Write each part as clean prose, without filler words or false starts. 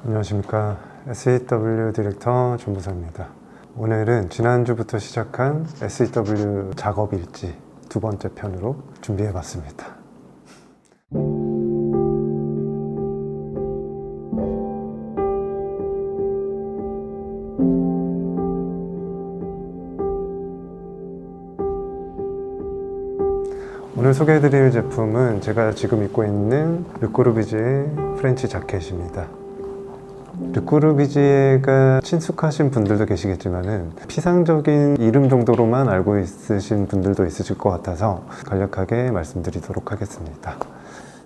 안녕하십니까. SEW 디렉터 존부사입니다. 오늘은 지난주부터 시작한 SEW 작업 일지 두 번째 편으로 준비해 봤습니다. 오늘 소개해드릴 제품은 제가 지금 입고 있는 르꼬르비지에 프렌치 자켓입니다. 르꼬르비지에가 친숙하신 분들도 계시겠지만은 피상적인 이름 정도로만 알고 있으신 분들도 있으실 것 같아서 간략하게 말씀드리도록 하겠습니다.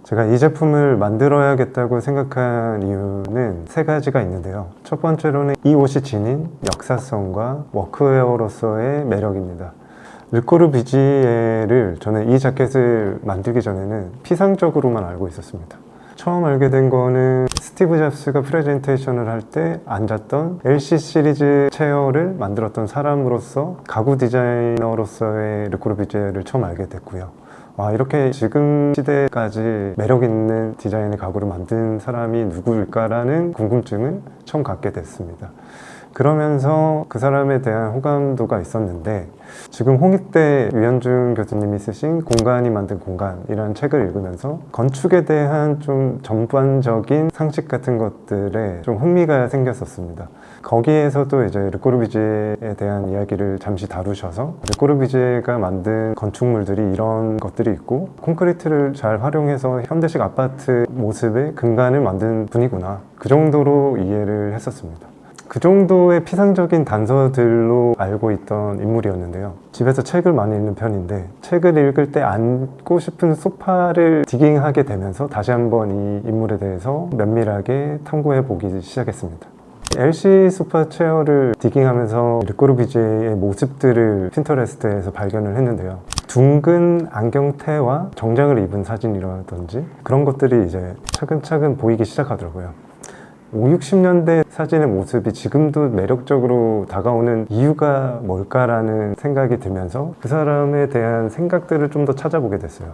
제가 이 제품을 만들어야겠다고 생각한 이유는 세 가지가 있는데요. 첫 번째로는 이 옷이 지닌 역사성과 워크웨어로서의 매력입니다. 르꼬르비지에를 저는 이 자켓을 만들기 전에는 피상적으로만 알고 있었습니다. 처음 알게 된 거는 스티브 잡스가 프레젠테이션을 할 때 앉았던 LC 시리즈 체어를 만들었던 사람으로서 가구 디자이너로서의 르꼬르비지에를 처음 알게 됐고요. 이렇게 지금 시대까지 매력 있는 디자인의 가구를 만든 사람이 누구일까라는 궁금증을 처음 갖게 됐습니다. 그러면서 그 사람에 대한 호감도가 있었는데, 지금 홍익대 유현중 교수님이 쓰신 공간이 만든 공간이라는 책을 읽으면서 건축에 대한 좀 전반적인 상식 같은 것들에 좀 흥미가 생겼었습니다. 거기에서도 이제 르꼬르비지에에 대한 이야기를 잠시 다루셔서 르꼬르비지에가 만든 건축물들이 이런 것들이 있고 콘크리트를 잘 활용해서 현대식 아파트 모습의 근간을 만든 분이구나, 그 정도로 이해를 했었습니다. 그 정도의 피상적인 단서들로 알고 있던 인물이었는데요. 집에서 책을 많이 읽는 편인데 책을 읽을 때 앉고 싶은 소파를 디깅하게 되면서 다시 한번 이 인물에 대해서 면밀하게 탐구해 보기 시작했습니다. LC 소파 체어를 디깅하면서 르꼬르비지에의 모습들을 핀터레스트에서 발견을 했는데요. 둥근 안경테와 정장을 입은 사진이라든지 그런 것들이 이제 차근차근 보이기 시작하더라고요. 50, 60년대 사진의 모습이 지금도 매력적으로 다가오는 이유가 뭘까라는 생각이 들면서 그 사람에 대한 생각들을 좀 더 찾아보게 됐어요.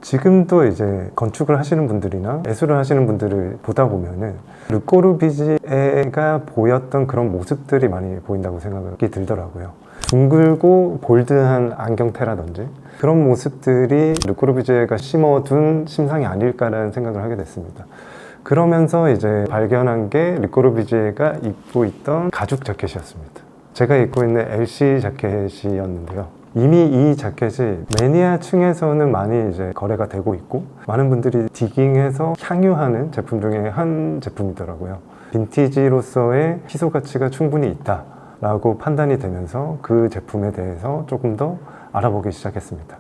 지금도 이제 건축을 하시는 분들이나 예술을 하시는 분들을 보다 보면은 르꼬르비지에가 보였던 그런 모습들이 많이 보인다고 생각이 들더라고요. 둥글고 볼드한 안경테라든지 그런 모습들이 르꼬르비지에가 심어둔 심상이 아닐까라는 생각을 하게 됐습니다. 그러면서 이제 발견한 게 르꼬르비지에가 입고 있던 가죽 자켓이었습니다. 제가 입고 있는 LC 자켓이었는데요. 이미 이 자켓이 매니아 층에서는 많이 이제 거래가 되고 있고 많은 분들이 디깅해서 향유하는 제품 중에 한 제품이더라고요. 빈티지로서의 희소 가치가 충분히 있다 라고 판단이 되면서 그 제품에 대해서 조금 더 알아보기 시작했습니다.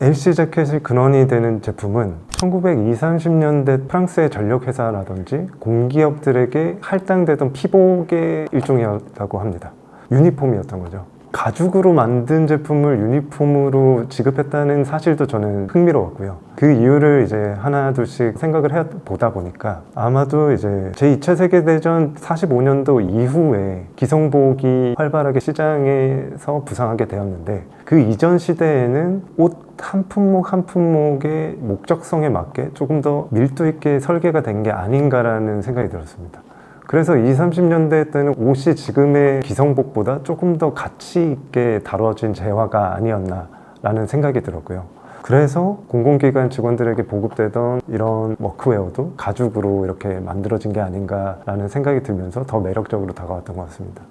LC 자켓이 근원이 되는 제품은 1920, 30년대 프랑스의 전력회사라든지 공기업들에게 할당되던 피복의 일종이었다고 합니다. 유니폼이었던 거죠. 가죽으로 만든 제품을 유니폼으로 지급했다는 사실도 저는 흥미로웠고요. 그 이유를 이제 하나 둘씩 생각을 해보다 보니까 아마도 이제 제2차 세계대전 45년도 이후에 기성복이 활발하게 시장에서 부상하게 되었는데 그 이전 시대에는 옷 한 품목 한 품목의 목적성에 맞게 조금 더 밀도 있게 설계가 된 게 아닌가라는 생각이 들었습니다. 그래서 20, 30년대 때는 옷이 지금의 기성복보다 조금 더 가치 있게 다뤄진 재화가 아니었나 라는 생각이 들었고요. 그래서 공공기관 직원들에게 보급되던 이런 워크웨어도 가죽으로 이렇게 만들어진 게 아닌가 라는 생각이 들면서 더 매력적으로 다가왔던 것 같습니다.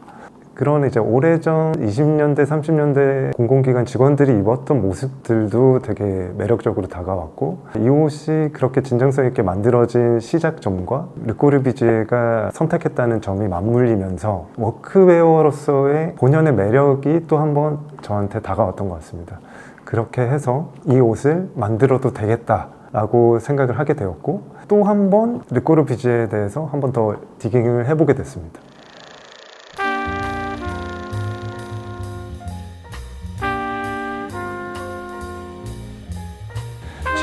그런 이제 오래전 20년대, 30년대 공공기관 직원들이 입었던 모습들도 되게 매력적으로 다가왔고, 이 옷이 그렇게 진정성 있게 만들어진 시작점과 르꼬르비지에가 선택했다는 점이 맞물리면서 워크웨어로서의 본연의 매력이 또 한번 저한테 다가왔던 것 같습니다. 그렇게 해서 이 옷을 만들어도 되겠다 라고 생각을 하게 되었고, 또 한 번 르꼬르비지에에 대해서 한 번 더 디깅을 해보게 됐습니다.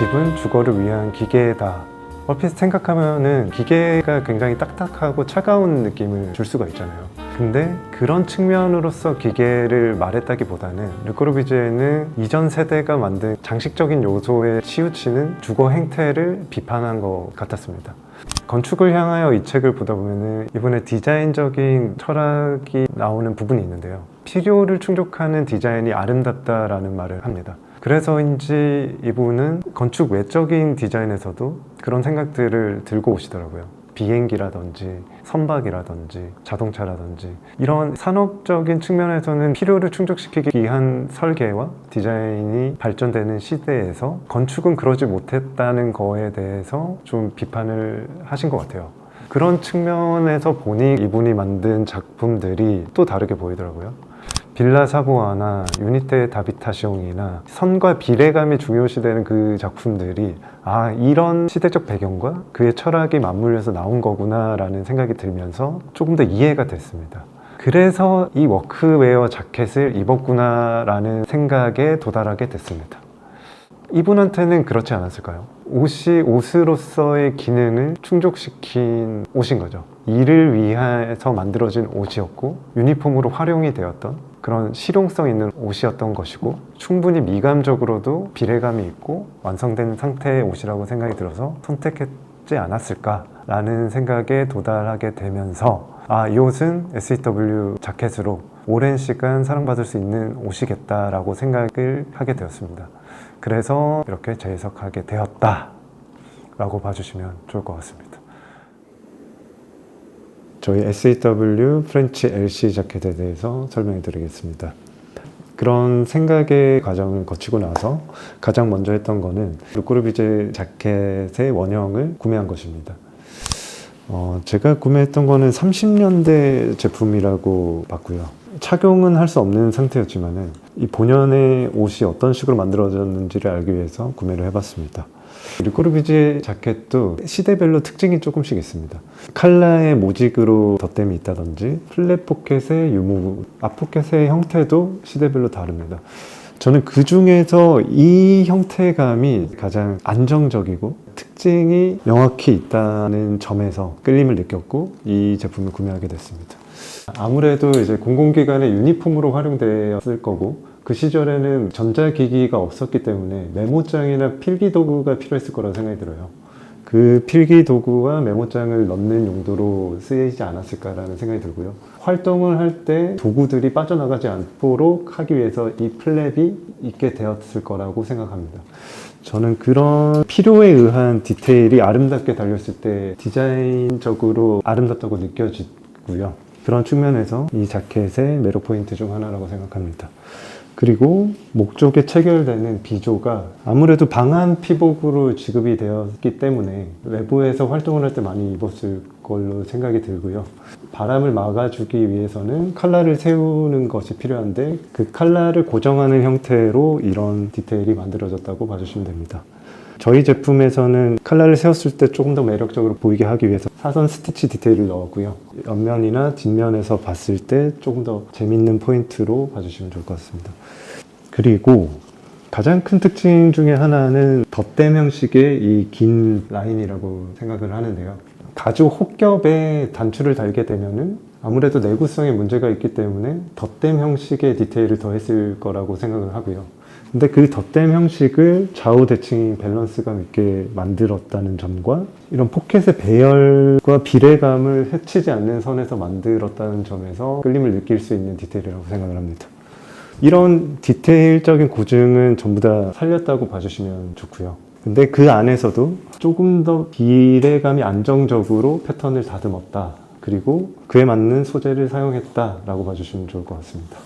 집은 주거를 위한 기계다. 얼핏 생각하면은 기계가 굉장히 딱딱하고 차가운 느낌을 줄 수가 있잖아요. 근데 그런 측면으로서 기계를 말했다기보다는 르꼬르비지에는 이전 세대가 만든 장식적인 요소에 치우치는 주거 행태를 비판한 것 같았습니다. 건축을 향하여 이 책을 보다 보면은 이번에 디자인적인 철학이 나오는 부분이 있는데요. 필요를 충족하는 디자인이 아름답다라는 말을 합니다. 그래서인지 이분은 건축 외적인 디자인에서도 그런 생각들을 들고 오시더라고요. 비행기라든지 선박이라든지 자동차라든지 이런 산업적인 측면에서는 필요를 충족시키기 위한 설계와 디자인이 발전되는 시대에서 건축은 그러지 못했다는 거에 대해서 좀 비판을 하신 것 같아요. 그런 측면에서 보니 이분이 만든 작품들이 또 다르게 보이더라고요. 빌라 사보아나 유니테 다비타시옹이나 선과 비례감이 중요시되는 그 작품들이 이런 시대적 배경과 그의 철학이 맞물려서 나온 거구나 라는 생각이 들면서 조금 더 이해가 됐습니다. 그래서 이 워크웨어 자켓을 입었구나 라는 생각에 도달하게 됐습니다. 이분한테는 그렇지 않았을까요? 옷이 옷으로서의 기능을 충족시킨 옷인 거죠. 일을 위해서 만들어진 옷이었고 유니폼으로 활용이 되었던 그런 실용성 있는 옷이었던 것이고 충분히 미감적으로도 비례감이 있고 완성된 상태의 옷이라고 생각이 들어서 선택했지 않았을까라는 생각에 도달하게 되면서 이 옷은 SEW 자켓으로 오랜 시간 사랑받을 수 있는 옷이겠다라고 생각을 하게 되었습니다. 그래서 이렇게 재해석하게 되었다라고 봐주시면 좋을 것 같습니다. 저희 SEW 프렌치 LC 자켓에 대해서 설명해 드리겠습니다. 그런 생각의 과정을 거치고 나서 가장 먼저 했던 거는 르꼬르비제 자켓의 원형을 구매한 것입니다. 제가 구매했던 거는 30년대 제품이라고 봤고요. 착용은 할 수 없는 상태였지만은 이 본연의 옷이 어떤 식으로 만들어졌는지를 알기 위해서 구매를 해봤습니다. 르꼬르비제 자켓도 시대별로 특징이 조금씩 있습니다. 칼라의 모직으로 덧댐이 있다든지 플랫 포켓의 유무, 앞포켓의 형태도 시대별로 다릅니다. 저는 그 중에서 이 형태감이 가장 안정적이고 특징이 명확히 있다는 점에서 끌림을 느꼈고 이 제품을 구매하게 됐습니다. 아무래도 이제 공공기관의 유니폼으로 활용되었을 거고 그 시절에는 전자기기가 없었기 때문에 메모장이나 필기도구가 필요했을 거라고 생각이 들어요. 그 필기도구와 메모장을 넣는 용도로 쓰이지 않았을까라는 생각이 들고요. 활동을 할 때 도구들이 빠져나가지 않도록 하기 위해서 이 플랩이 있게 되었을 거라고 생각합니다. 저는 그런 필요에 의한 디테일이 아름답게 달렸을 때 디자인적으로 아름답다고 느껴지고요. 그런 측면에서 이 자켓의 매력 포인트 중 하나라고 생각합니다. 그리고 목쪽에 체결되는 비조가 아무래도 방한 피복으로 지급이 되었기 때문에 외부에서 활동을 할 때 많이 입었을 걸로 생각이 들고요. 바람을 막아주기 위해서는 칼라를 세우는 것이 필요한데 그 칼라를 고정하는 형태로 이런 디테일이 만들어졌다고 봐주시면 됩니다. 저희 제품에서는 칼라를 세웠을 때 조금 더 매력적으로 보이게 하기 위해서 사선 스티치 디테일을 넣었고요. 옆면이나 뒷면에서 봤을 때 조금 더 재밌는 포인트로 봐주시면 좋을 것 같습니다. 그리고 가장 큰 특징 중에 하나는 덧댐 형식의 이 긴 라인이라고 생각을 하는데요. 가죽 혹겹에 단추를 달게 되면은 아무래도 내구성에 문제가 있기 때문에 덧댐 형식의 디테일을 더했을 거라고 생각을 하고요. 근데 그 덧댐 형식을 좌우 대칭 밸런스감 있게 만들었다는 점과 이런 포켓의 배열과 비례감을 해치지 않는 선에서 만들었다는 점에서 끌림을 느낄 수 있는 디테일이라고 생각을 합니다. 이런 디테일적인 고증은 전부 다 살렸다고 봐주시면 좋고요. 근데 그 안에서도 조금 더 비례감이 안정적으로 패턴을 다듬었다. 그리고 그에 맞는 소재를 사용했다라고 봐주시면 좋을 것 같습니다.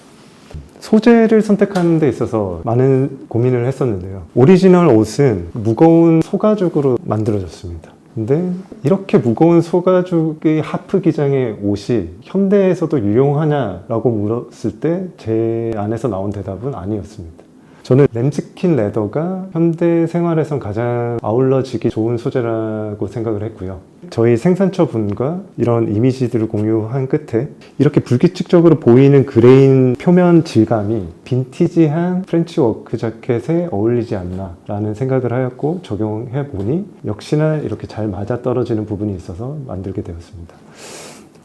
소재를 선택하는 데 있어서 많은 고민을 했었는데요. 오리지널 옷은 무거운 소가죽으로 만들어졌습니다. 근데 이렇게 무거운 소가죽의 하프 기장의 옷이 현대에서도 유용하냐라고 물었을 때 제 안에서 나온 대답은 아니었습니다. 저는 램스킨 레더가 현대 생활에선 가장 아울러지기 좋은 소재라고 생각을 했고요. 저희 생산처 분과 이런 이미지들을 공유한 끝에 이렇게 불규칙적으로 보이는 그레인 표면 질감이 빈티지한 프렌치 워크 자켓에 어울리지 않나 라는 생각을 하였고 적용해 보니 역시나 이렇게 잘 맞아떨어지는 부분이 있어서 만들게 되었습니다.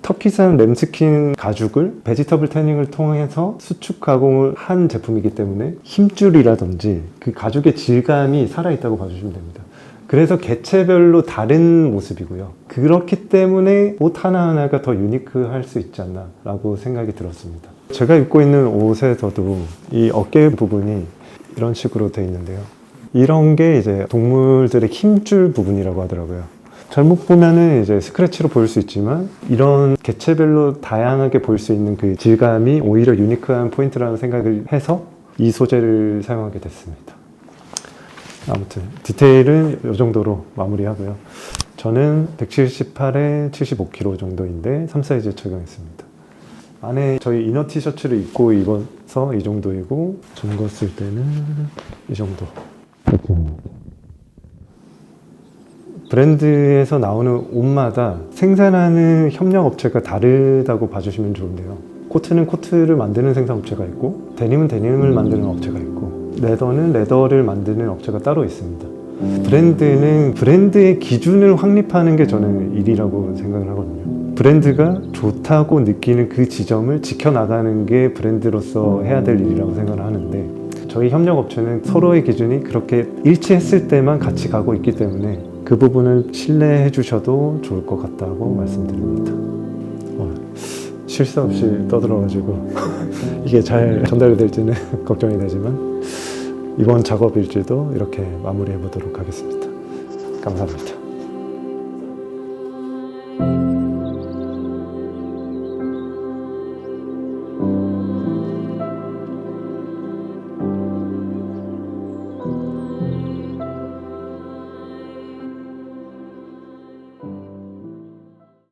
터키산 램스킨 가죽을 베지터블 태닝을 통해서 수축 가공을 한 제품이기 때문에 힘줄이라든지 그 가죽의 질감이 살아있다고 봐주시면 됩니다. 그래서 개체별로 다른 모습이고요. 그렇기 때문에 옷 하나하나가 더 유니크할 수 있지 않나 라고 생각이 들었습니다. 제가 입고 있는 옷에서도 이 어깨 부분이 이런 식으로 되어 있는데요. 이런 게 이제 동물들의 힘줄 부분이라고 하더라고요. 잘못 보면은 이제 스크래치로 보일 수 있지만 이런 개체별로 다양하게 보일 수 있는 그 질감이 오히려 유니크한 포인트라는 생각을 해서 이 소재를 사용하게 됐습니다. 아무튼 디테일은 이 정도로 마무리하고요. 저는 178에 75kg 정도인데 3사이즈 착용했습니다. 안에 저희 이너 티셔츠를 입고 입어서 이 정도이고 젊었을 때는 이 정도. 브랜드에서 나오는 옷마다 생산하는 협력 업체가 다르다고 봐주시면 좋은데요. 코트는 코트를 만드는 생산 업체가 있고 데님은 데님을 만드는 업체가 있고 레더는 레더를 만드는 업체가 따로 있습니다. 브랜드는 브랜드의 기준을 확립하는 게 저는 일이라고 생각을 하거든요. 브랜드가 좋다고 느끼는 그 지점을 지켜나가는 게 브랜드로서 해야 될 일이라고 생각을 하는데 저희 협력업체는 서로의 기준이 그렇게 일치했을 때만 같이 가고 있기 때문에 그 부분을 신뢰해 주셔도 좋을 것 같다고 말씀드립니다. 실수 없이 떠들어가지고 이게 잘 전달이 될지는 걱정이 되지만 이번 작업 일지도 이렇게 마무리해 보도록 하겠습니다. 감사합니다.